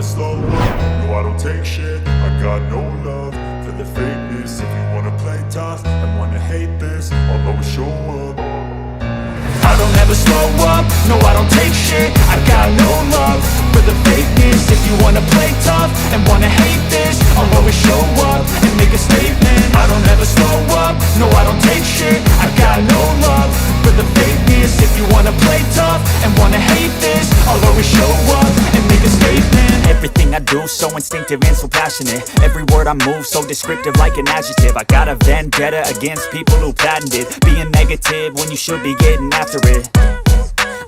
never slow up, no I don't take shit. I got no love for the fakeness. If you wanna play tough and wanna hate this, I'll always show up. I don't ever slow up, no I don't take shit. I got no love for the fakeness. If you wanna play tough and wanna hate this, I'll always show up and make a statement. I don't ever slow up, no I don't take shit. I got no love for the fakeness. If you wanna play tough and wanna hate this, I'll always show up and make a statement. Everything I do so instinctive and so passionate. Every word I move so descriptive like an adjective. I got a vendetta against people who patented being negative when you should be getting after it.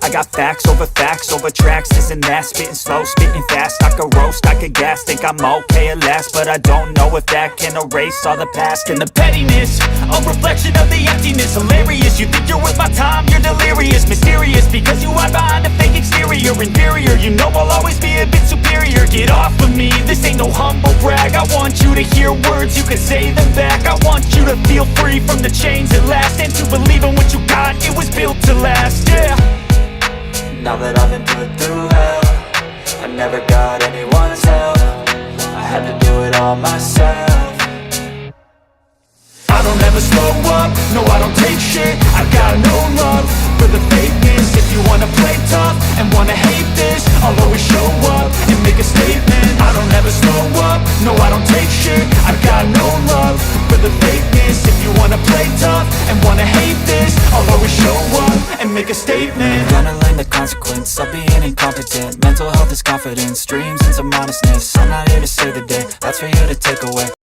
I got facts over tracks, this and that. Spitting slow, spitting fast. I could roast, I could gas. Think I'm okay at last, but I don't know if that can erase all the past. And the pettiness, a reflection of the emptiness. Hilarious, you think you're worth my time, you're delirious. Mysterious, because you hide behind a fake exterior. Inferior, you know I'll always be a bit superior. Get off of me, this ain't no humble brag. I want you to hear words, you can say them back. I want you to feel free from the chains at last, and to believe in what you got, it was built to last, yeah. Now that I've been put through hell, I never got anyone's help. I had to do it all myself. I don't ever slow up, no I don't take shit. I got no love for the fakeness. If you wanna play tough and wanna hate this, I'll always show up and make a statement. I don't ever slow up, no I don't take shit. I got no love for the fakeness. If you wanna play tough and wanna hate this, I'll always show up and make a statement. Gonna learn the consequence of being incompetent. Mental health is confidence, dreams and some honestness. I'm not here to save the day, that's for you to take away.